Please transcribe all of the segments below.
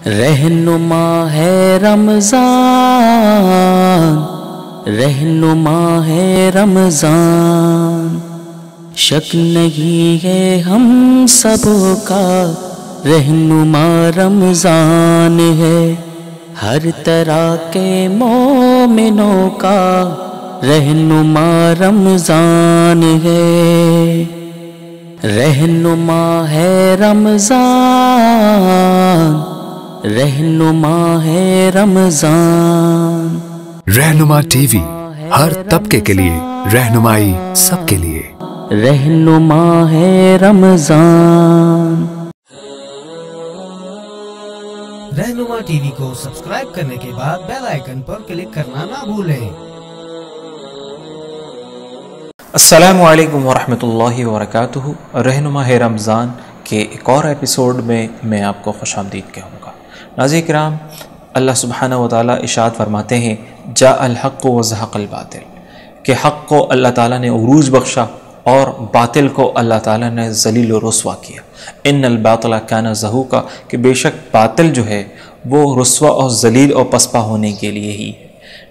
رہنما ہے رمضان، رہنما ہے رمضان، شک نہیں ہے ہم سب کا رہنما رمضان ہے، ہر طرح کے مومنوں کا رہنما رمضان ہے، رہنما ہے رمضان، رہنما ہے رمضان۔ رہنما ٹی وی ہر طبقے کے لیے رہنمائی، سب کے لیے رہنما ہے رمضان۔ رہنما ٹی وی کو سبسکرائب کرنے کے بعد بیل آئیکن پر کلک کرنا نہ بھولیں۔ السلام علیکم ورحمۃ اللہ وبرکاتہ۔ رہنما ہے رمضان کے ایک اور ایپیسوڈ میں آپ کو خوش آمدید کہوں گا۔ ناظرین کرام، اللہ سبحانہ و تعالیٰ ارشاد فرماتے ہیں جاء الحق وزہق الباطل، کہ حق کو اللہ تعالیٰ نے عروج بخشا اور باطل کو اللہ تعالیٰ نے ذلیل و رسوا کیا۔ ان الباطل کان زہوقا، کہ بے شک باطل جو ہے وہ رسوا اور ذلیل اور پسپا ہونے کے لیے ہی ہے۔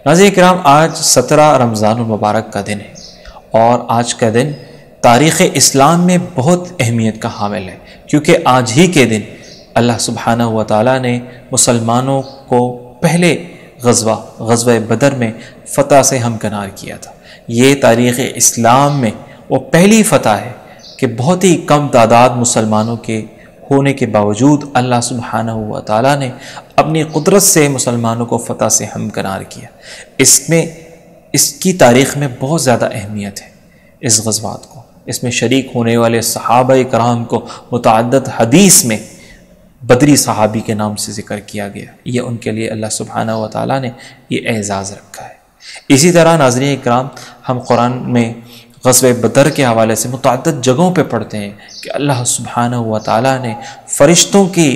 ناظرین کرام، آج 17 رمضان المبارک کا دن ہے، اور آج کا دن تاریخ اسلام میں بہت اہمیت کا حامل ہے، کیونکہ آج ہی کے دن اللہ سبحانہ و تعالیٰ نے مسلمانوں کو پہلے غزوہ بدر میں فتح سے ہمکنار کیا تھا۔ یہ تاریخ اسلام میں وہ پہلی فتح ہے کہ بہت ہی کم تعداد مسلمانوں کے ہونے کے باوجود اللہ سبحانہ و تعالیٰ نے اپنی قدرت سے مسلمانوں کو فتح سے ہمکنار کیا۔ اس کی تاریخ میں بہت زیادہ اہمیت ہے اس غزوات کو۔ اس میں شریک ہونے والے صحابہ کرام کو متعدد حدیث میں بدری صحابی کے نام سے ذکر کیا گیا۔ یہ ان کے لیے اللہ سبحانہ و تعالیٰ نے یہ اعزاز رکھا ہے۔ اسی طرح ناظرین اکرام، ہم قرآن میں غزوہ بدر کے حوالے سے متعدد جگہوں پہ پڑھتے ہیں کہ اللہ سبحانہ و تعالیٰ نے فرشتوں کے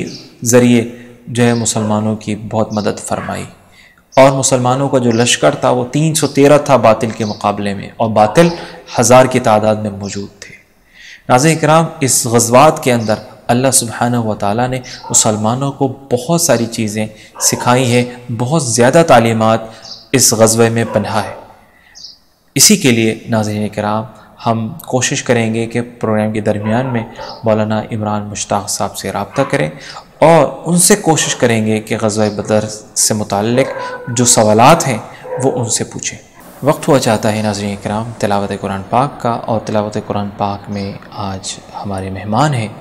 ذریعے جو ہے مسلمانوں کی بہت مدد فرمائی، اور مسلمانوں کا جو لشکر تھا وہ 313 تھا باطل کے مقابلے میں، اور باطل 1000 کی تعداد میں موجود تھے۔ ناظرین کرام، اس غزوات کے اندر اللہ سبحانہ و تعالیٰ نے مسلمانوں کو بہت ساری چیزیں سکھائی ہیں، بہت زیادہ تعلیمات اس غزوے میں پنہا ہے۔ اسی کے لیے ناظرین کرام، ہم کوشش کریں گے کہ پروگرام کے درمیان میں مولانا عمران مشتاق صاحب سے رابطہ کریں اور ان سے کوشش کریں گے کہ غزوہ بدر سے متعلق جو سوالات ہیں وہ ان سے پوچھیں۔ وقت ہوا چاہتا ہے ناظرین کرام تلاوت قرآن پاک کا، اور تلاوت قرآن پاک میں آج ہمارے مہمان ہیں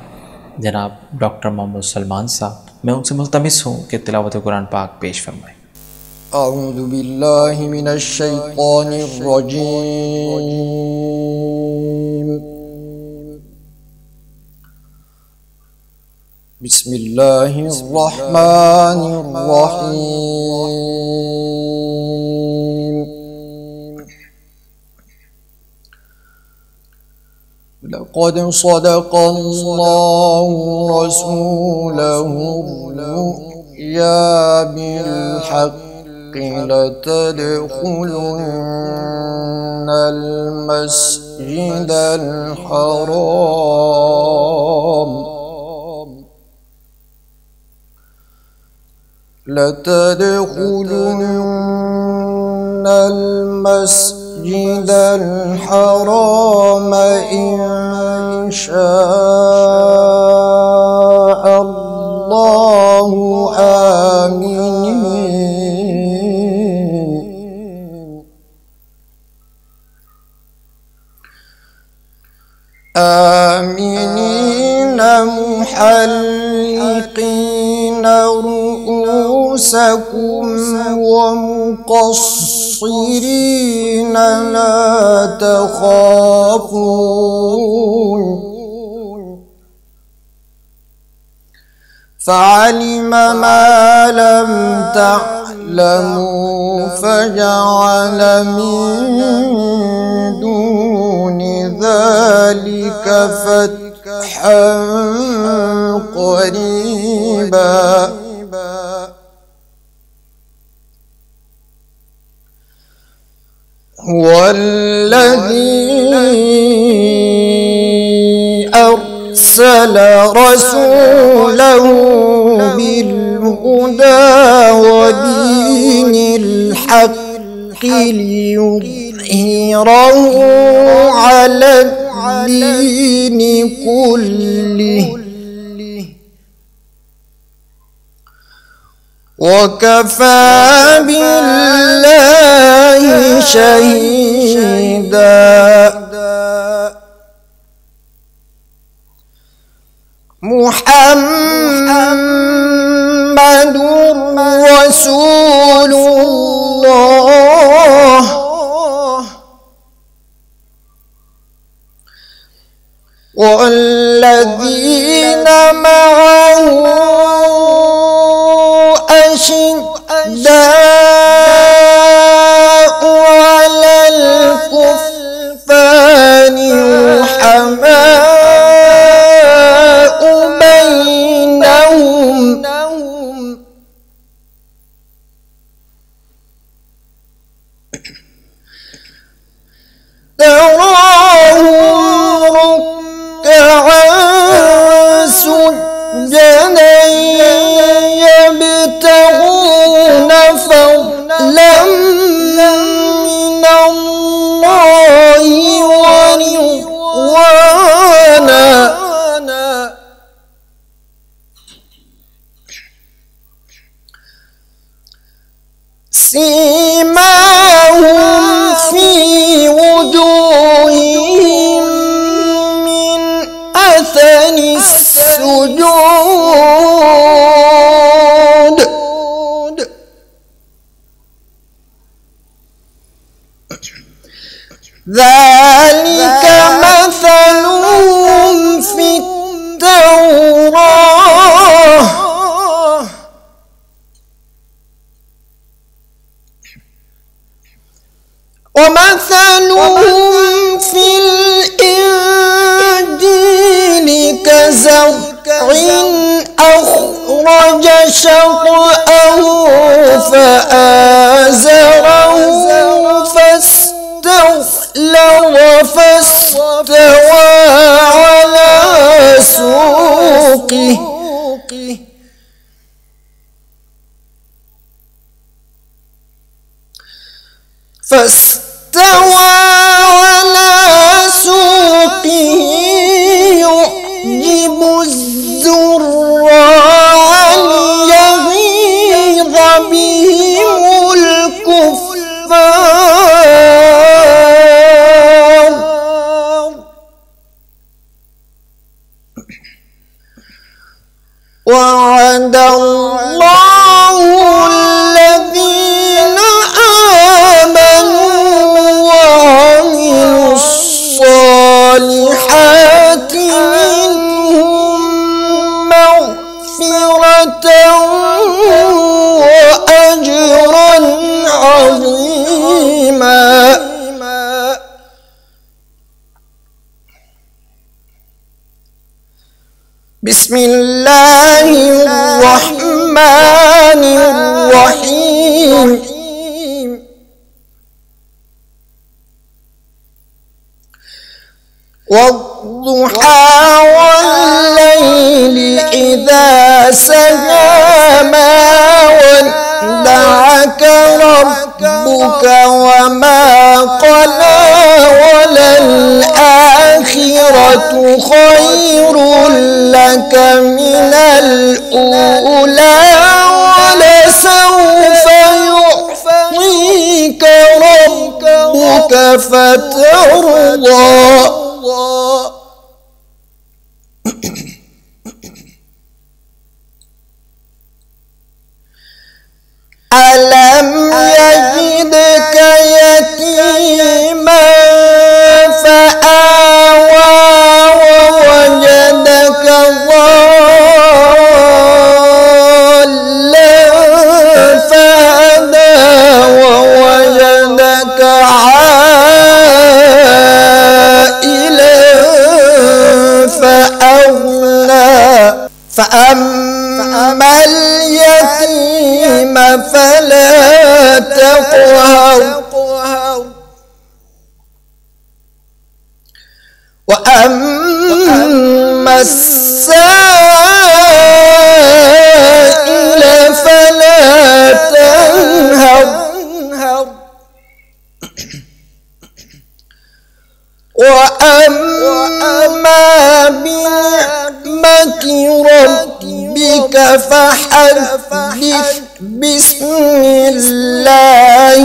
جناب ڈاکٹر محمد سلمان صاحب۔ میں ان سے ملتمس ہوں کہ تلاوت قرآن پاک پیش فرمائیں۔ اعوذ باللہ من الشیطان الرجیم، بسم اللہ الرحمن الرحیم، لقد صدق اللہ رسوله الرؤيا بالحق لتدخلن المسجد الحرام لتدخلن المسجد الحرام إن شاء الله آمنين محلقين رؤوسكم ومقصرين لا تخافون فعلم ما لم تعلموا فجعل من دون ذلك فتحا قريبا هو الذي أرسل رسوله بالهدى بالهدى ودين الحق ليظهره على الدين كله وكفى بالله شهيدا. محمد رسول الله والذين معه أشداء على الكفار رحماء بينهم تراهم ركعا سجدا يبتغون فضلا من الله ورضوانا سيماهم في وجوههم من أثر السجود ذلك مثلهم في التوراة ومثلهم في الإنجيل كزرع أخرج شطأه فآزره فاستوى على سوقه يعجب الزراع ليغيظ بهم الكفار وعد الله الذين آمنوا وعملوا الصالحات منهم مغفرة وأجرا عظيما. بسم الله الرحمن الرحيم والضحى والليل إذا سجى ما ودعك ربك وما قلى وللآخرة خير لك من الأولى ولسوف يعطيك ربك فترضى. ألم يجدك يتيما فآوى ووجدك ضالا فهدى ووجدك عائلا فأغنى فأما اليتيم فلا تقهر وأما السائل فحدث بسم الله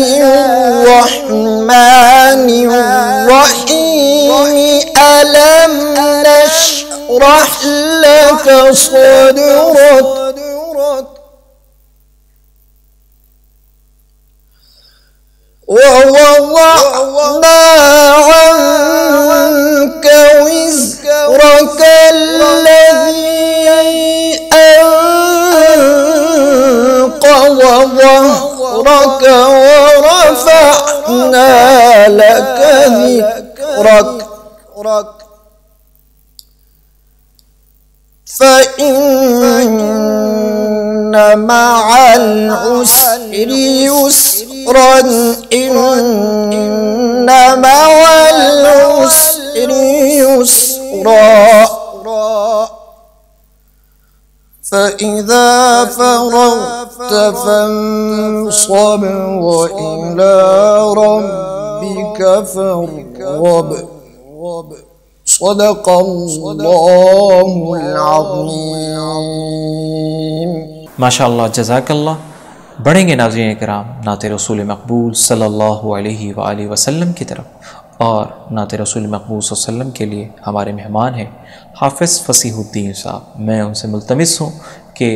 الرحمن الرحيم ألم نشرح لك صدرك ووضعنا عنك وزرك الذي أنقض ظهرك ورفعنا لك ذكرك فإن مع العسر يسرا إن مع العسر يسرا فإذا فرغت فانصب وإلى ربك فارغب صدق الله العظيم. ماشاءاللہ، جزاک اللہ. بڑھیں گے ناظرین کرام نعت رسول مقبول صلی اللہ علیہ وآلہ وسلم کی طرف، اور نعت رسول مقبول صلی اللہ علیہ وسلم کے لیے ہمارے مہمان ہیں حافظ فصیح الدین صاحب. میں ان سے ملتمس ہوں کہ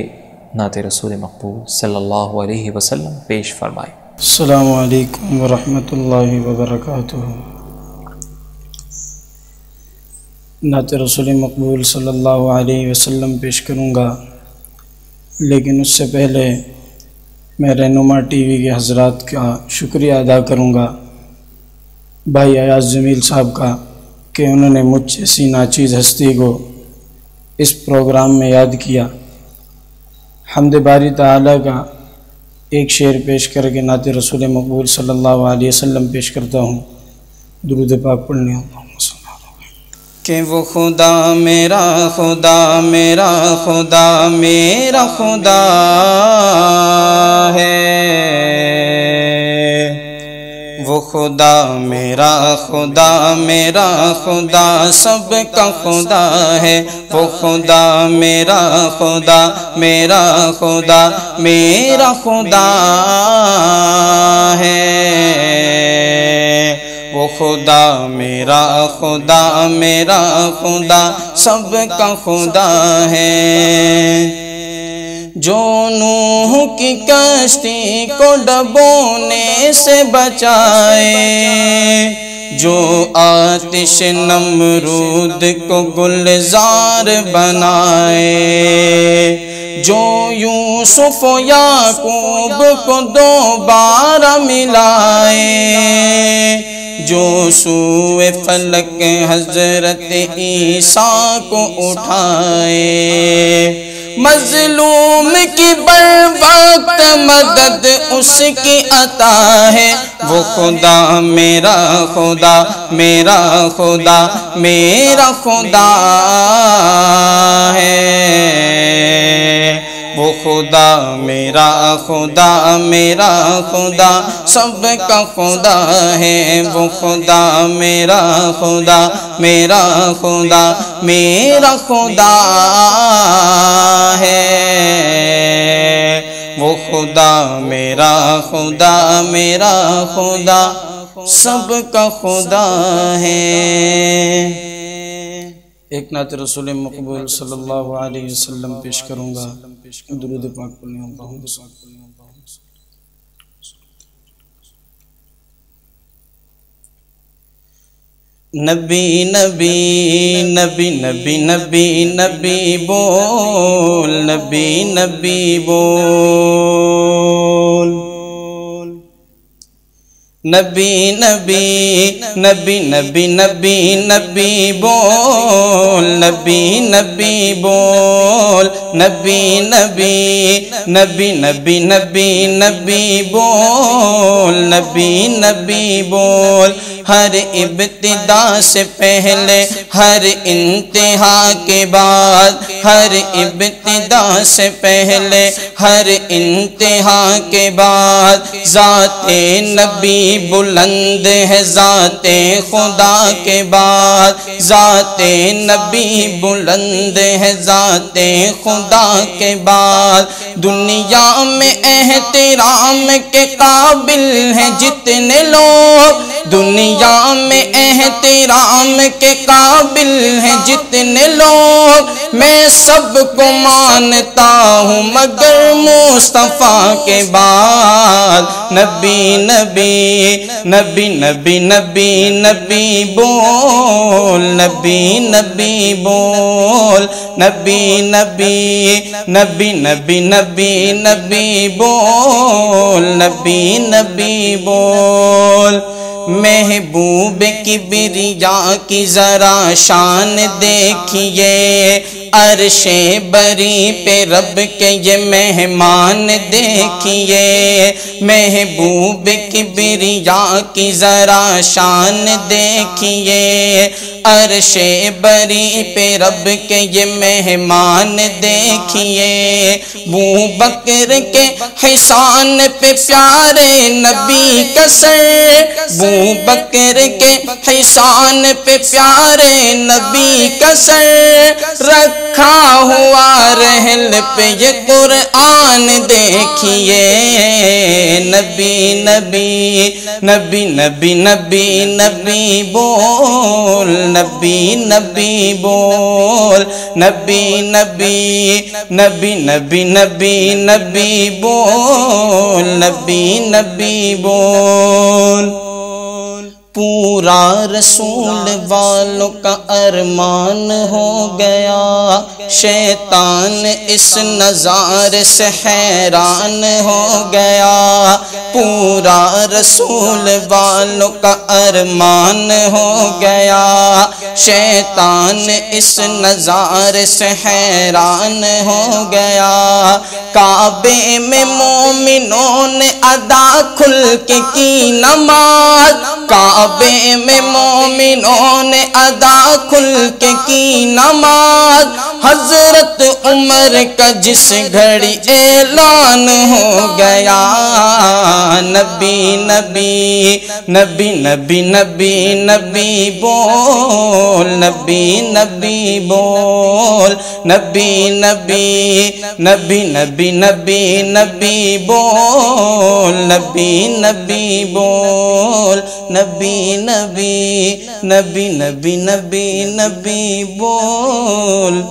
نعت رسول مقبول صلی اللہ علیہ وسلم پیش فرمائیں. السلام علیکم ورحمۃ اللہ وبرکاتہ. نعت رسول مقبول صلی اللہ علیہ وسلم پیش کروں گا، لیکن اس سے پہلے میں رہنما ٹی وی کے حضرات کا شکریہ ادا کروں گا، بھائی ایاز جمیل صاحب کا، کہ انہوں نے مجھ جیسی ناچیز ہستی کو اس پروگرام میں یاد کیا. حمد باری تعالیٰ کا ایک شعر پیش کر کے نعت رسول مقبول صلی اللہ علیہ وسلم پیش کرتا ہوں. درود پاک پڑھنے ہوں کہ وہ خدا میرا خدا میرا خدا میرا خدا ہے، وہ خدا میرا خدا میرا خدا سب کا خدا ہے، وہ خدا میرا خدا میرا خدا میرا خدا ہے، وہ خدا میرا خدا میرا خدا سب کا خدا ہے. جو نوح کی کشتی کو ڈبونے سے بچائے، جو آتش نمرود کو گلزار بنائے، جو یوسف و یعقوب کو دوبارہ ملائے، جو سوئے فلک حضرت عیسیٰ کو اٹھائے، مظلوم کی بر وقت مدد اس کی عطا ہے، وہ خدا میرا خدا میرا خدا میرا خدا ہے، وہ خدا میرا خدا میرا خدا سب کا خدا ہے، وہ خدا میرا خدا میرا خدا میرا خدا ہے، وہ خدا میرا خدا میرا خدا سب کا خدا ہے. ایک نعت رسول مقبول صلی اللہ علیہ وسلم پیش کروں گا. درود پاک پڑھنے اللہم صل نبی نبی نبی نبی نبی نبی بول نبی نبی بول نبی نبی نبی نبی نبی نبی بول نبی نبی بول نبی نبی نبی نبی نبی نبی بول نبی نبی بول ہر ابتدا سے پہلے ہر انتہا کے بعد، ہر ابتدا سے پہلے ہر انتہا کے بعد، ذات نبی بلند ہے ذات خدا کے بعد، ذات نبی بلند ہے ذات خدا کے بعد۔ دنیا میں احترام کے قابل ہیں جتنے لوگ، دنیا میں احترام کے قابل ہیں جتنے لوگ، میں سب کو مانتا ہوں مگر مصطفیٰ کے بعد۔ نبی نبی نبی نبی نبی نبی بول، نبی نبی بول، نبی نبی نبی نبی نبی نبی بول، نبی نبی بول۔ محبوب کبریا کی ذرا شان دیکھیے، عرش بری پہ رب کے یہ مہمان دیکھیے، محبوب کبریا کی ذرا شان دیکھیے، عرش بری پہ رب کے یہ مہمان دیکھیے، ابوبکر کے حصان پہ پیارے نبی کا سر، ابوبکر کے حصان پہ پیارے نبی کا سر، رکھا ہوا رحل پہ یہ قرآن دیکھیے، نبی نبی نبی نبی نبی نبی بول، نبی نبی بول، نبی نبی نبی نبی نبی نبی بول، نبی نبی بول۔ پورا رسول والوں کا ارمان ہو گیا، شیطان اس نظارے سے حیران ہو گیا، پورا رسول والوں کا ارمان ہو گیا، شیطان اس نظارے سے حیران ہو گیا۔ کعبے میں مومنوں نے ادا کھل کے کی نماز، کعبے میں مومنوں نے ادا کھل کے کی نماز، حضرت عمر کا جس گھڑی اعلان ہو گیا، نبی نبی نبی نبی نبی نبی بول، نبی نبی بول، نبی نبی نبی نبی نبی نبی بول، نبی نبی بول، نبی نبی نبی نبی نبی نبی بول،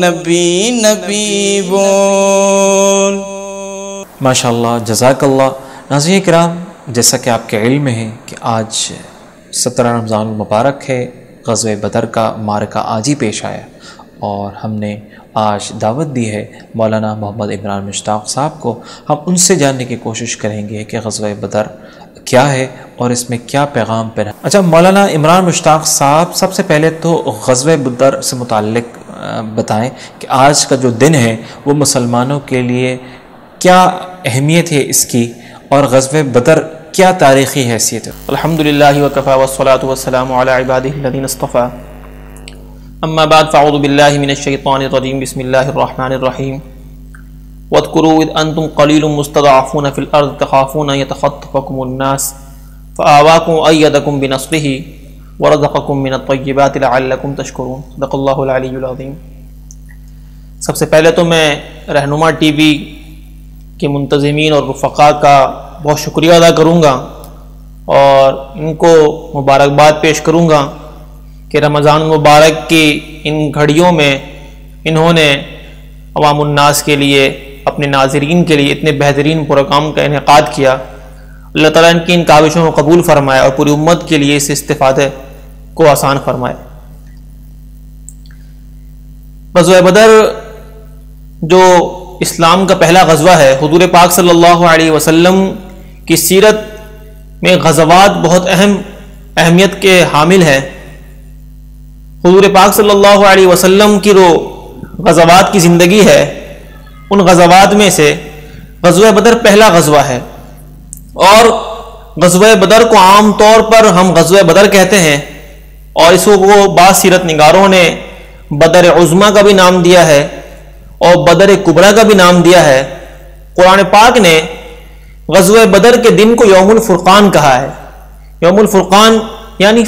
نبی نبی بول۔ ماشاءاللہ، جزاک اللہ۔ ناظرین کرام، جیسا کہ آپ کے علم میں ہے کہ آج 17 رمضان المبارک ہے، غزوہ بدر کا معرکہ آج ہی پیش آیا، اور ہم نے آج دعوت دی ہے مولانا محمد عمران مشتاق صاحب کو۔ ہم ان سے جاننے کی کوشش کریں گے کہ غزوہ بدر کیا ہے اور اس میں کیا پیغام پہ ہے۔ اچھا مولانا عمران مشتاق صاحب، سب سے پہلے تو غزوہ بدر سے متعلق بتائیں کہ آج کا جو دن ہے وہ مسلمانوں کے لیے کیا اہمیت ہے اس کی، اور غزوہ بدر کیا تاریخی حیثیت ہے؟ الحمدللہ وکفی والصلاة والسلام علی عبادہ الذین اصطفی، اما بعد فاعوذ باللہ من الشیطان الرجیم، بسم اللہ الرحمن الرحیم۔ واذکروا اذ انتم قلیل مستضعفون فی الارض تخافون یتخطفکم الناس فآواکم وأیدکم بنصرہ ورزقکم من الطیبات لعلکم تشکرون، صدق اللہ العلی العظیم۔ سب سے پہلے تو میں رہنما ٹی وی کے منتظمین اور رفقاء کا بہت شکریہ ادا کروں گا، اور ان کو مبارکباد پیش کروں گا کہ رمضان المبارک کی ان گھڑیوں میں انہوں نے عوام الناس کے لیے، اپنے ناظرین کے لیے اتنے بہترین پروگرام کا انعقاد کیا۔ اللہ تعالیٰ ان کی ان کاوشوں کو قبول فرمائے اور پوری امت کے لیے اس استفادے کو آسان فرمائے۔ غزوہ بدر جو اسلام کا پہلا غزوہ ہے، حضور پاک صلی اللہ علیہ وسلم کی سیرت میں غزوات بہت اہم اہمیت کے حامل ہیں۔ حضور پاک صلی اللہ علیہ وسلم کی جو غزوات کی زندگی ہے، ان غزوات میں سے غزوہ بدر پہلا غزوہ ہے، اور غزوہ بدر کو عام طور پر ہم غزوہ بدر کہتے ہیں، اور اس کو بعض سیرت نگاروں نے بدر عظمیٰ کا بھی نام دیا ہے اور بدر کبریٰ کا بھی نام دیا ہے۔ قرآن پاک نے غزوہ بدر کے دن کو یوم الفرقان کہا ہے۔ یوم الفرقان یعنی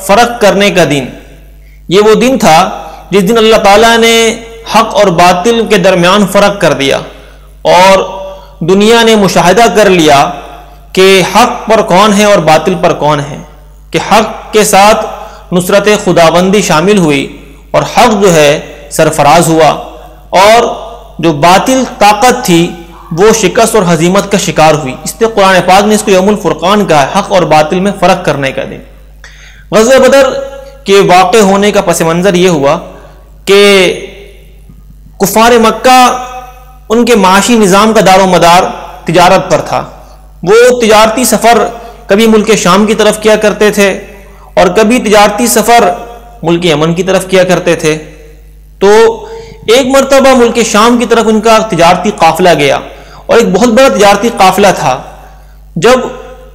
فرق کرنے کا دن۔ یہ وہ دن تھا جس دن اللہ تعالیٰ نے حق اور باطل کے درمیان فرق کر دیا، اور دنیا نے مشاہدہ کر لیا کہ حق پر کون ہے اور باطل پر کون ہے، کہ حق کے ساتھ نصرت خداوندی شامل ہوئی اور حق جو ہے سرفراز ہوا، اور جو باطل طاقت تھی وہ شکست اور ہزیمت کا شکار ہوئی۔ اس لیے قرآن پاک نے اس کو یوم الفرقان کہا ہے، حق اور باطل میں فرق کرنے کا دن۔ غزوہ بدر کے واقع ہونے کا پس منظر یہ ہوا کہ کفار مکہ ان کے معاشی نظام کا دار و مدار تجارت پر تھا۔ وہ تجارتی سفر کبھی ملک شام کی طرف کیا کرتے تھے اور کبھی تجارتی سفر ملک یمن کی طرف کیا کرتے تھے۔ تو ایک مرتبہ ملک شام کی طرف ان کا تجارتی قافلہ گیا، اور ایک بہت بڑا تجارتی قافلہ تھا۔ جب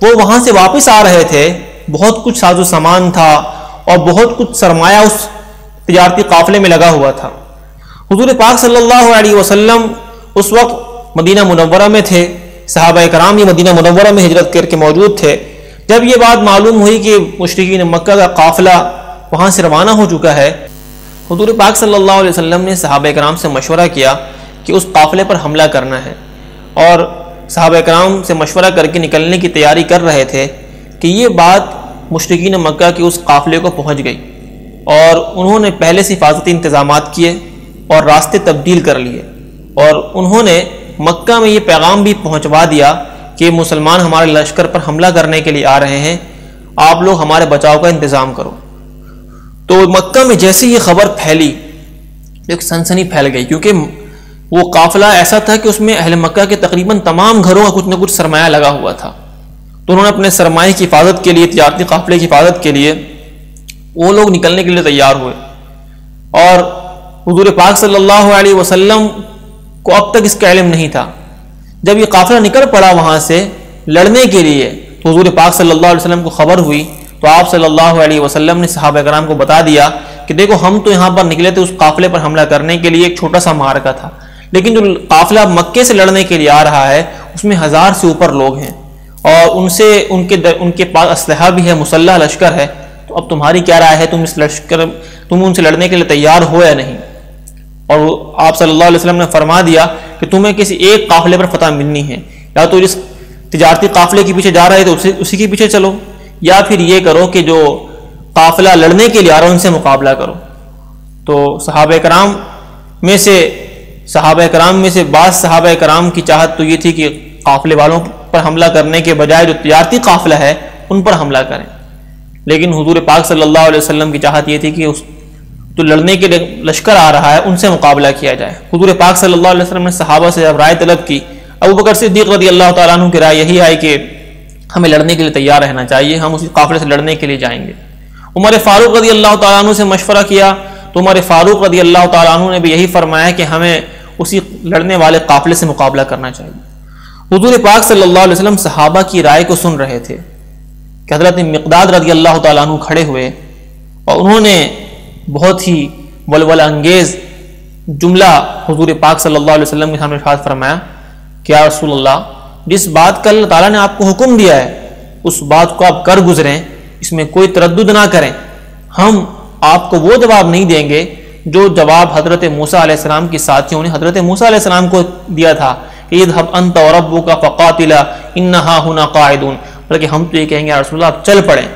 وہ وہاں سے واپس آ رہے تھے، بہت کچھ ساز و سامان تھا اور بہت کچھ سرمایہ اس تجارتی قافلے میں لگا ہوا تھا۔ حضور پاک صلی اللہ علیہ وسلم اس وقت مدینہ منورہ میں تھے، صحابہ کرام یہ مدینہ منورہ میں ہجرت کر کے موجود تھے۔ جب یہ بات معلوم ہوئی کہ مشرکین مکہ کا قافلہ وہاں سے روانہ ہو چکا ہے، حضور پاک صلی اللہ علیہ وسلم نے صحابہ کرام سے مشورہ کیا کہ اس قافلے پر حملہ کرنا ہے، اور صحابہ کرام سے مشورہ کر کے نکلنے کی تیاری کر رہے تھے کہ یہ بات مشرکین مکہ کے اس قافلے کو پہنچ گئی، اور انہوں نے پہلے سے حفاظتی انتظامات کیے اور راستے تبدیل کر لیے، اور انہوں نے مکہ میں یہ پیغام بھی پہنچوا دیا کہ مسلمان ہمارے لشکر پر حملہ کرنے کے لیے آ رہے ہیں، آپ لوگ ہمارے بچاؤ کا انتظام کرو۔ تو مکہ میں جیسے یہ خبر پھیلی، ایک سنسنی پھیل گئی، کیونکہ وہ قافلہ ایسا تھا کہ اس میں اہل مکہ کے تقریباً تمام گھروں کا کچھ نہ کچھ سرمایہ لگا ہوا تھا۔ تو انہوں نے اپنے سرمایہ کی حفاظت کے لیے، تجارتی قافلے کی حفاظت کے لیے وہ لوگ نکلنے کے لیے تیار ہوئے، اور حضور پاک صلی اللہ علیہ وسلم کو اب تک اس کا علم نہیں تھا۔ جب یہ قافلہ نکل پڑا وہاں سے لڑنے کے لیے، تو حضور پاک صلی اللہ علیہ وسلم کو خبر ہوئی، تو آپ صلی اللہ علیہ وسلم نے صحابہ کرام کو بتا دیا کہ دیکھو ہم تو یہاں پر نکلے تھے اس قافلے پر حملہ کرنے کے لیے، ایک چھوٹا سا معرکہ تھا، لیکن جو قافلہ مکے سے لڑنے کے لیے آ رہا ہے اس میں 1000 سے اوپر لوگ ہیں، اور ان کے پاس اسلحہ بھی ہے، مسلح لشکر ہے۔ تو اب تمہاری کیا رائے ہے، تم ان سے لڑنے کے لیے تیار ہو یا نہیں؟ اور آپ صلی اللہ علیہ وسلم نے فرما دیا کہ تمہیں کسی ایک قافلے پر فتح ملنی ہے، یا تو جس تجارتی قافلے کے پیچھے جا رہے تو اسی کے پیچھے چلو، یا پھر یہ کرو کہ جو قافلہ لڑنے کے لیے آ رہا ہے ان سے مقابلہ کرو۔ تو صحابہ کرام میں سے بعض صحابہ کرام کی چاہت تو یہ تھی کہ قافلے والوں پر حملہ کرنے کے بجائے جو تجارتی قافلہ ہے ان پر حملہ کریں، لیکن حضور پاک صلی اللہ علیہ وسلم کی چاہت یہ تھی کہ جو لڑنے کے لیے لشکر آ رہا ہے ان سے مقابلہ کیا جائے۔ حضور پاک صلی اللہ علیہ وسلم نے صحابہ سے جب رائے طلب کی، ابو بکر صدیق رضی اللہ تعالیٰ عنہ کی رائے یہی آئی کہ ہمیں لڑنے کے لیے تیار رہنا چاہیے، ہم اسی قافلے سے لڑنے کے لیے جائیں گے۔ عمر فاروق رضی اللہ تعالیٰ عنہ سے مشورہ کیا تو عمر فاروق رضی اللہ تعالیٰ عنہ نے بھی یہی فرمایا کہ ہمیں اسی لڑنے والے قافلے سے مقابلہ کرنا چاہیے۔ حضور پاک صلی اللہ علیہ وسلم صحابہ کی رائے کو سن رہے تھے کہ حضرت مقداد رضی اللہ تعالیٰ عنہ کھڑے ہوئے، اور انہوں نے بہت ہی ولولہ انگیز جملہ حضور پاک صلی اللہ علیہ وسلم کے سامنے ارشاد فرمایا کہ یا رسول اللہ، جس بات کا اللہ تعالیٰ نے آپ کو حکم دیا ہے اس بات کو آپ کر گزریں، اس میں کوئی تردد نہ کریں۔ ہم آپ کو وہ جواب نہیں دیں گے جو جواب حضرت موسیٰ علیہ السلام کی ساتھیوں نے حضرت موسیٰ علیہ السلام کو دیا تھا کہ اذهب انت وربك فقاتلا انها هنا قاعدون، بلکہ ہم تو یہ کہیں گے یا رسول اللہ آپ چل پڑیں،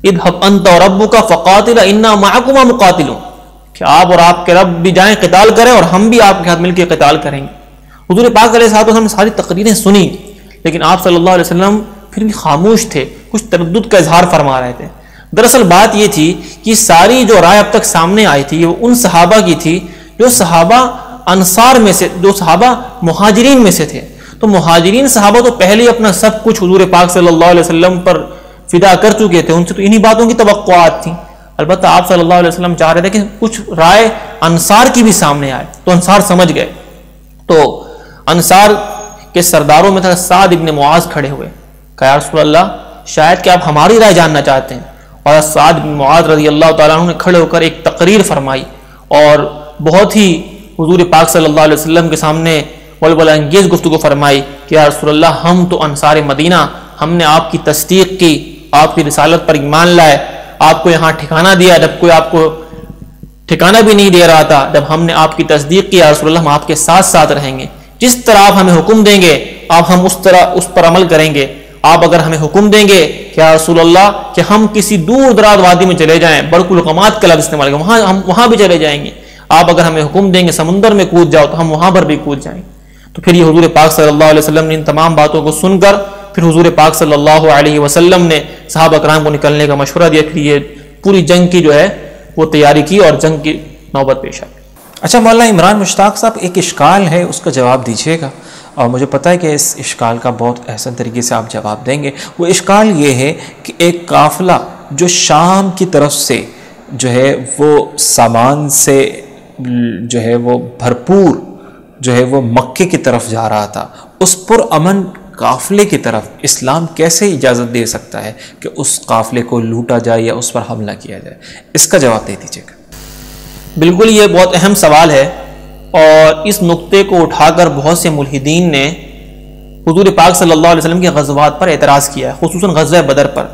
اذهب انت وربك فقاتلا انا معكما مقاتلون، کہ آپ اور آپ کے رب بھی جائیں قتال کریں اور ہم بھی آپ کے ساتھ مل کے قتال کریں گے۔ حضور پاک علیہ السلام نے ساری تقریریں سنی، لیکن آپ صلی اللہ علیہ وسلم پھر بھی خاموش تھے، کچھ تردد کا اظہار فرما رہے تھے۔ دراصل بات یہ تھی کہ ساری جو رائے اب تک سامنے آئی تھی وہ ان صحابہ کی تھی جو صحابہ انصار میں سے، جو صحابہ مہاجرین میں سے تھے۔ تو مہاجرین صحابہ تو پہلے ہی اپنا سب کچھ حضور پاک صلی اللہ علیہ وسلم پر فدا کر چکے تھے، ان سے تو انہی باتوں کی توقعات تھیں۔ البتہ آپ صلی اللہ علیہ وسلم چاہ رہے تھے کہ کچھ رائے انصار کی بھی سامنے آئے، تو انصار سمجھ گئے۔ تو انصار کے سرداروں میں تھا سعد ابن معاذ کھڑے ہوئے، کہ یا رسول اللہ شاید کہ آپ ہماری رائے جاننا چاہتے ہیں. اور سعد بن معاذ رضی اللہ تعالیٰ عنہ نے کھڑے ہو کر ایک تقریر فرمائی اور بہت ہی حضور پاک صلی اللہ علیہ وسلم کے سامنے ولولہ انگیز گفتگو فرمائی کہ یا رسول اللہ ہم تو انصار مدینہ، ہم نے آپ کی تصدیق کی، آپ کی رسالت پر ایمان لائے، آپ کو یہاں ٹھکانہ دیا جب کوئی آپ کو ٹھکانہ بھی نہیں دے رہا تھا. جب ہم نے آپ کی تصدیق کی یا رسول اللہ ہم آپ کے ساتھ ساتھ رہیں گے، جس طرح آپ ہمیں حکم دیں گے آپ ہم اس پر عمل کریں گے. آپ اگر ہمیں حکم دیں گے کہ یا رسول اللہ کہ ہم کسی دور دراز وادی میں چلے جائیں، برق القمات کا لفظ استعمال کریں، ہم وہاں بھی چلے جائیں گے. آپ اگر ہمیں حکم دیں گے سمندر میں کود جاؤ تو ہم وہاں پر بھی کود جائیں. تو پھر یہ حضور پاک صلی اللہ علیہ وسلم نے ان تمام باتوں کو سن کر پھر حضور پاک صلی اللہ علیہ وسلم نے صحابہ کرام کو نکلنے کا مشورہ دیا. پھر یہ پوری جنگ کی جو ہے وہ تیاری کی اور جنگ کی نوبت پیش آئی. اچھا مولانا عمران مشتاق صاحب، ایک اشکال ہے اس کا جواب دیجیے گا، اور مجھے پتہ ہے کہ اس اشکال کا بہت احسن طریقے سے آپ جواب دیں گے. وہ اشکال یہ ہے کہ ایک قافلہ جو شام کی طرف سے جو ہے وہ سامان سے جو ہے وہ بھرپور جو ہے وہ مکے کی طرف جا رہا تھا، اس پر امن قافلے کی طرف اسلام کیسے اجازت دے سکتا ہے کہ اس قافلے کو لوٹا جائے یا اس پر حملہ کیا جائے؟ اس کا جواب دے دیجیے گا. بالکل یہ بہت اہم سوال ہے، اور اس نقطے کو اٹھا کر بہت سے ملحدین نے حضور پاک صلی اللہ علیہ وسلم کے غزوات پر اعتراض کیا ہے، خصوصاً غزوہ بدر پر،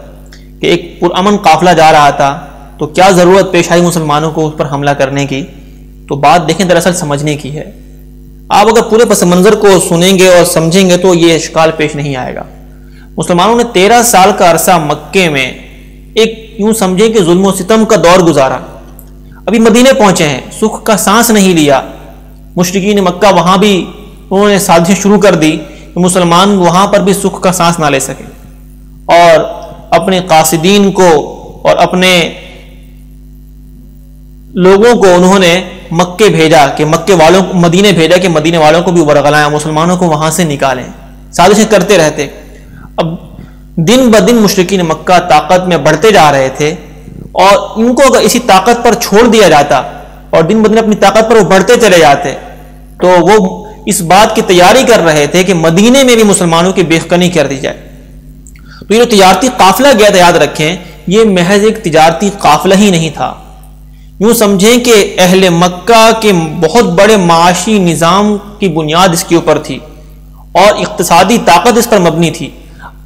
کہ ایک پرامن قافلہ جا رہا تھا تو کیا ضرورت پیش آئی مسلمانوں کو اس پر حملہ کرنے کی. تو بات دیکھیں دراصل سمجھنے کی ہے. آپ اگر پورے پس منظر کو سنیں گے اور سمجھیں گے تو یہ اشکال پیش نہیں آئے گا. مسلمانوں نے 13 سال کا عرصہ مکے میں ایک یوں سمجھیں کہ ظلم و ستم کا دور گزارا. ابھی مدینے پہنچے ہیں، سکھ کا سانس نہیں لیا. مشرکین مکہ وہاں بھی انہوں نے سازشیں شروع کر دی کہ مسلمان وہاں پر بھی سکھ کا سانس نہ لے سکے، اور اپنے قاصدین کو اور اپنے لوگوں کو انہوں نے مکے بھیجا کہ مدینے بھیجا کہ مدینے والوں کو بھی ورغلائیں، مسلمانوں کو وہاں سے نکالیں. سازشیں کرتے رہتے. اب دن بدن مشرکین مکہ طاقت میں بڑھتے جا رہے تھے، اور ان کو اگر اسی طاقت پر چھوڑ دیا جاتا اور دن بدن اپنی طاقت پر وہ بڑھتے چلے جاتے تو وہ اس بات کی تیاری کر رہے تھے کہ مدینے میں بھی مسلمانوں کی بیخکنی کر دی جائے. تو یہ جو تجارتی قافلہ گیا تھا، یاد رکھیں یہ محض ایک تجارتی قافلہ ہی نہیں تھا. یوں سمجھیں کہ اہل مکہ کے بہت بڑے معاشی نظام کی بنیاد اس کے اوپر تھی اور اقتصادی طاقت اس پر مبنی تھی.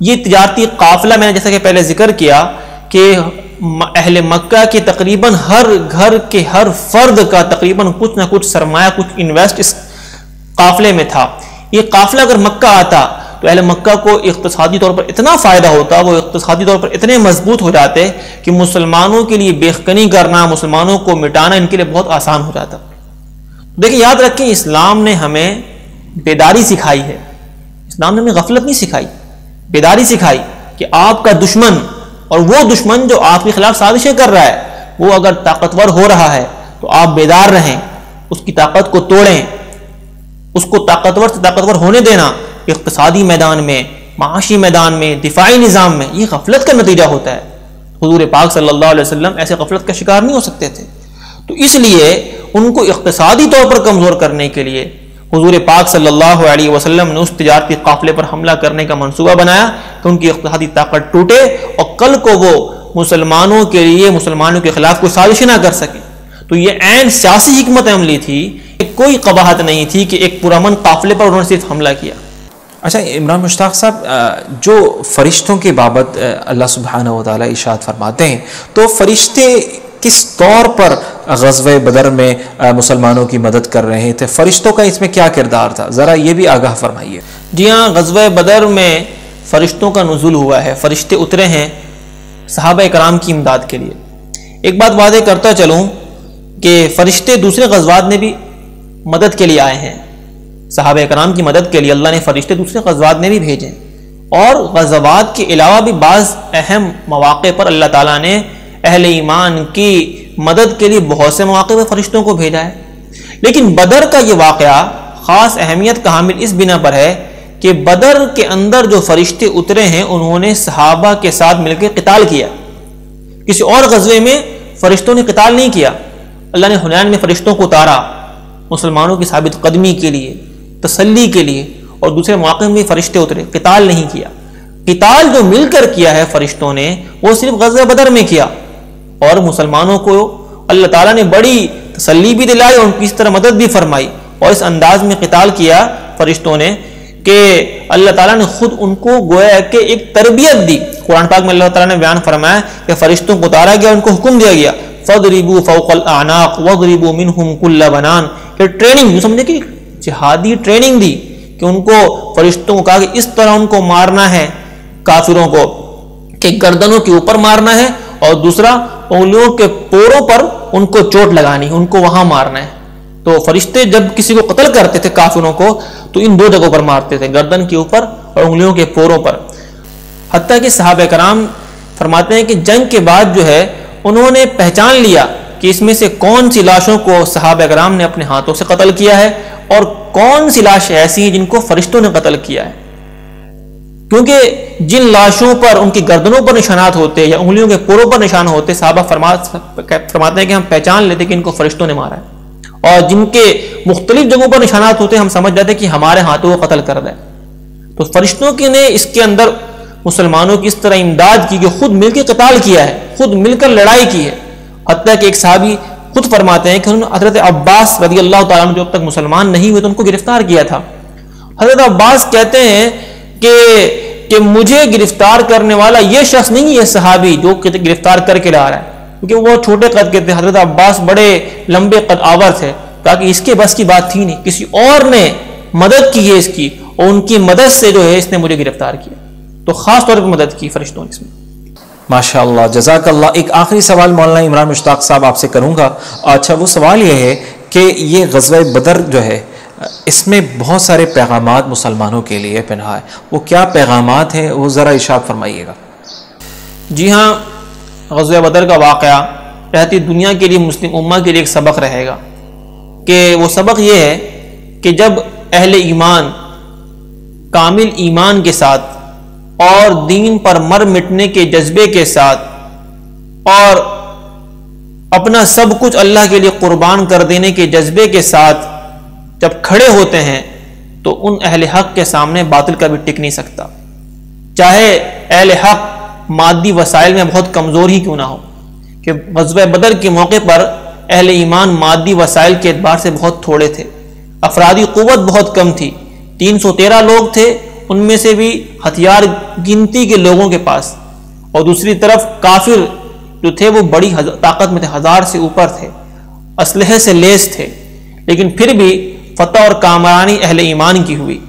یہ تجارتی قافلہ میں نے جیسا کہ پہلے ذکر کیا کہ اہل مکہ کے تقریباً ہر گھر کے ہر فرد کا تقریباً کچھ نہ کچھ سرمایہ، کچھ انویسٹ اس قافلے میں تھا. یہ قافلہ اگر مکہ آتا تو اہل مکہ کو اقتصادی طور پر اتنا فائدہ ہوتا، وہ اقتصادی طور پر اتنے مضبوط ہو جاتے کہ مسلمانوں کے لیے بیخکنی کرنا، مسلمانوں کو مٹانا ان کے لیے بہت آسان ہو جاتا. دیکھیں یاد رکھیں اسلام نے ہمیں بیداری سکھائی ہے. اسلام نے ہمیں غفلت نہیں سکھائی، بیداری سکھائی کہ آپ کا دشمن اور وہ دشمن جو آپ کے خلاف سازشیں کر رہا ہے وہ اگر طاقتور ہو رہا ہے تو آپ بیدار رہیں، اس کی طاقت کو توڑیں، اس کو طاقتور سے طاقتور ہونے دینا. اقتصادی میدان میں، معاشی میدان میں، دفاعی نظام میں یہ غفلت کا نتیجہ ہوتا ہے. حضور پاک صلی اللہ علیہ وسلم ایسے غفلت کا شکار نہیں ہو سکتے تھے. تو اس لیے ان کو اقتصادی طور پر کمزور کرنے کے لیے حضور پاک صلی اللہ علیہ وسلم نے اس تجارتی قافلے پر حملہ کرنے کا منصوبہ بنایا کہ ان کی اقتصادی طاقت ٹوٹے اور کل کو وہ مسلمانوں کے لیے مسلمانوں کے خلاف کوئی سازش نہ کر سکے. تو یہ عین سیاسی حکمت عملی تھی، کوئی قباحت نہیں تھی کہ ایک پرامن قافلے پر انہوں نے صرف حملہ کیا. اچھا عمران مشتاق صاحب، جو فرشتوں کی بابت اللہ سبحانہ و تعالیٰ ارشاد فرماتے ہیں تو فرشتے کس طور پر غزوہ بدر میں مسلمانوں کی مدد کر رہے تھے؟ فرشتوں کا اس میں کیا کردار تھا؟ ذرا یہ بھی آگاہ فرمائیے. جی ہاں، غزوہ بدر میں فرشتوں کا نزول ہوا ہے، فرشتے اترے ہیں صحابہ کرام کی امداد کے لیے. ایک بات واضح کرتا چلوں کہ فرشتے دوسرے غزوات میں بھی مدد کے لیے آئے ہیں. صحابہ کرام کی مدد کے لیے اللہ نے فرشتے دوسرے غزوات میں بھی بھیجے، اور غزوات کے علاوہ بھی بعض اہم مواقع پر اللہ تعالیٰ نے اہل ایمان کی مدد کے لیے بہت سے مواقع پر فرشتوں کو بھیجا ہے. لیکن بدر کا یہ واقعہ خاص اہمیت کا حامل اس بنا پر ہے کہ بدر کے اندر جو فرشتے اترے ہیں انہوں نے صحابہ کے ساتھ مل کے قتال کیا. کسی اور غزوے میں فرشتوں نے قتال نہیں کیا. اللہ نے حنین میں فرشتوں کو اتارا مسلمانوں کی ثابت قدمی کے لیے، تسلی کے لیے، اور دوسرے مواقع میں فرشتے اترے، قتال نہیں کیا. قتال جو مل کر کیا ہے فرشتوں نے وہ صرف غزوہ بدر میں کیا، اور مسلمانوں کو اللہ تعالیٰ نے بڑی تسلی بھی دلائی اور ان کی اس طرح مدد بھی فرمائی، اور اس انداز میں قتال کیا فرشتوں نے کہ اللہ تعالیٰ نے خود ان کو گویا کہ ایک تربیت دی۔ قرآن پاک میں اللہ تعالیٰ نے بیان فرمایا کہ فرشتوں کو اتارا گیا، ان کو حکم دیا گیا فَضْرِبُوا فَوْقَ الْأَعْنَاقِ وَضْرِبُوا مِنْهُمْ كُلَّ بَنَانٍ، یہ ٹریننگ جو سمجھے کہ جہادی ٹریننگ دی کہ ان کو فرشتوں کو کہا کہ اس طرح ان کو مارنا ہے کافروں کو کہ گردنوں کے اوپر مارنا ہے، اور دوسرا انگلیوں کے پوروں پر ان کو چوٹ لگانی، ان کو وہاں مارنا ہے۔ تو فرشتے جب کسی کو قتل کرتے تھے کافروں کو تو ان دو جگہوں پر مارتے تھے، گردن کے اوپر اور انگلیوں کے پوروں پر۔ حتیٰ کہ صحابہ کرام فرماتے ہیں کہ جنگ کے بعد جو ہے انہوں نے پہچان لیا کہ اس میں سے کون سی لاشوں کو صحابہ کرام نے اپنے ہاتھوں سے قتل کیا ہے اور کون سی لاشیں ایسی ہیں جن کو فرشتوں نے قتل کیا ہے، کیونکہ جن لاشوں پر ان کی گردنوں پر نشانات ہوتے یا انگلیوں کے پوروں پر نشان ہوتے، صحابہ فرماتے ہیں کہ ہم پہچان لیتے کہ ان کو فرشتوں نے مارا ہے، اور جن کے مختلف جگہوں پر نشانات ہوتے ہم سمجھ جاتے کہ ہمارے ہاتھوں کو قتل کر دے۔ تو فرشتوں کی نے اس کے اندر مسلمانوں کی اس طرح امداد کی کہ خود مل کے قتال کیا ہے، خود مل کر لڑائی کی ہے۔ حتیٰ کہ ایک صحابی خود فرماتے ہیں کہ انہوں نے حضرت عباس رضی اللہ تعالیٰ عنہ جو اب تک مسلمان نہیں ہوئے تو ان کو گرفتار کیا تھا۔ حضرت عباس کہتے ہیں کہ مجھے گرفتار کرنے والا یہ شخص نہیں، یہ صحابی جو گرفتار کر کے لا رہا ہے، کیونکہ وہ چھوٹے قد کے تھے، حضرت عباس بڑے لمبے قد آور تھے، کہا کہ اس کے بس کی بات تھی نہیں، کسی اور نے مدد کی ہے اس کی، اور ان کی مدد سے جو ہے اس نے مجھے گرفتار کیا۔ تو خاص طور پر مدد کی فرشتوں نے اس میں۔ ماشاء اللہ، جزاک اللہ۔ ایک آخری سوال مولانا عمران مشتاق صاحب آپ سے کروں گا۔ اچھا، وہ سوال یہ ہے کہ یہ غزوہ بدر جو ہے اس میں بہت سارے پیغامات مسلمانوں کے لیے پنہا ہے، وہ کیا پیغامات ہیں وہ ذرا ارشاد فرمائیے گا۔ جی ہاں، غزوہ بدر کا واقعہ رہتی دنیا کے لیے، مسلم امہ کے لیے ایک سبق رہے گا، کہ وہ سبق یہ ہے کہ جب اہل ایمان کامل ایمان کے ساتھ اور دین پر مر مٹنے کے جذبے کے ساتھ اور اپنا سب کچھ اللہ کے لیے قربان کر دینے کے جذبے کے ساتھ جب کھڑے ہوتے ہیں تو ان اہل حق کے سامنے باطل کا بھی ٹک نہیں سکتا، چاہے اہل حق مادی وسائل میں بہت کمزور ہی کیوں نہ ہو۔ کہ غزوہ بدر کے موقع پر اہل ایمان مادی وسائل کے اعتبار سے بہت تھوڑے تھے، افرادی قوت بہت کم تھی، 313 لوگ تھے، ان میں سے بھی ہتھیار گنتی کے لوگوں کے پاس، اور دوسری طرف کافر جو تھے وہ بڑی طاقت میں تھے، 1000 سے اوپر تھے، اسلحے سے لیس تھے، لیکن پھر بھی فتح اور کامرانی اہل ایمان کی ہوئی،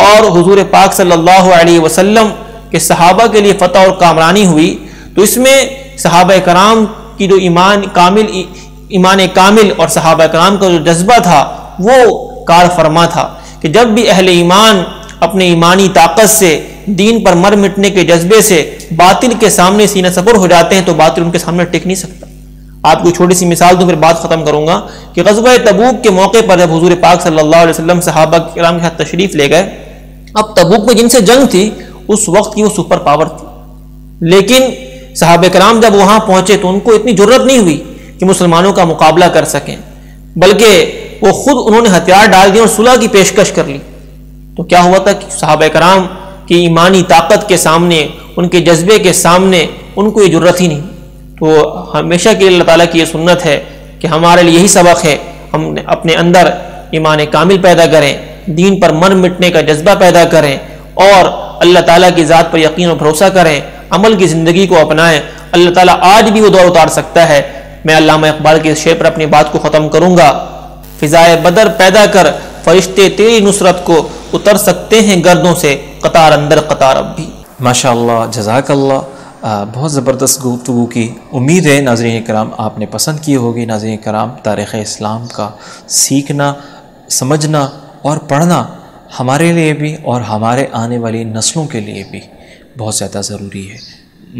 اور حضور پاک صلی اللہ علیہ وسلم کے صحابہ کے لیے فتح اور کامرانی ہوئی۔ تو اس میں صحابہ کرام کی جو ایمان کامل اور صحابہ کرام کا جو جذبہ تھا وہ کار فرما تھا، کہ جب بھی اہل ایمان اپنے ایمانی طاقت سے دین پر مر مٹنے کے جذبے سے باطل کے سامنے سینہ سپر ہو جاتے ہیں تو باطل ان کے سامنے ٹک نہیں سکتا۔ آپ کو چھوٹی سی مثال دوں پھر بات ختم کروں گا، کہ غزوہ تبوک کے موقع پر جب حضور پاک صلی اللہ علیہ وسلم صحابہ کرام کے ساتھ تشریف لے گئے، اب تبوک میں جن سے جنگ تھی اس وقت کی وہ سپر پاور تھی، لیکن صحابہ کرام جب وہاں پہنچے تو ان کو اتنی جرت نہیں ہوئی کہ مسلمانوں کا مقابلہ کر سکیں، بلکہ وہ خود انہوں نے ہتھیار ڈال دیے اور صلح کی پیشکش کر لی۔ تو کیا ہوا تھا کہ صحابہ کرام کی ایمانی طاقت کے سامنے، ان کے جذبے کے سامنے ان کو یہ جرت ہی نہیں۔ تو ہمیشہ کے اللہ تعالیٰ کی یہ سنت ہے کہ ہمارے لیے یہی سبق ہے، ہم اپنے اندر ایمان کامل پیدا کریں، دین پر مر مٹنے کا جذبہ پیدا کریں، اور اللہ تعالیٰ کی ذات پر یقین اور بھروسہ کریں، عمل کی زندگی کو اپنائیں۔ اللہ تعالیٰ آج بھی وہ دور اتار سکتا ہے۔ میں علامہ اقبال کے شعر پر اپنی بات کو ختم کروں گا۔ فضائے بدر پیدا کر فرشتے تیری نصرت کو اتر سکتے ہیں گردوں سے، قطار اندر قطار اب بھی۔ ماشاء اللہ، جزاک اللہ۔ بہت زبردست گفتگو کی، امید ہے ناظرین کرام آپ نے پسند کی ہوگی۔ ناظرین کرام، تاریخ اسلام کا سیکھنا، سمجھنا اور پڑھنا ہمارے لیے بھی اور ہمارے آنے والی نسلوں کے لیے بھی بہت زیادہ ضروری ہے۔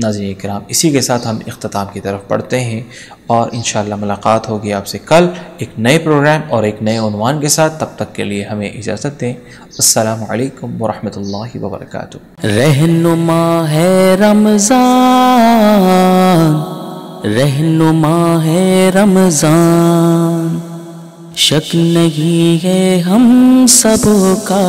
ناظرین کرام، اسی کے ساتھ ہم اختتام کی طرف بڑھتے ہیں، اور انشاءاللہ ملاقات ہوگی آپ سے کل ایک نئے پروگرام اور ایک نئے عنوان کے ساتھ۔ تب تک کے لیے ہمیں اجازت دیں۔ السلام علیکم ورحمۃ اللہ وبرکاتہ۔ رہنما ہے رمضان، رہنما ہے رمضان، شک نہیں ہے ہم سب کا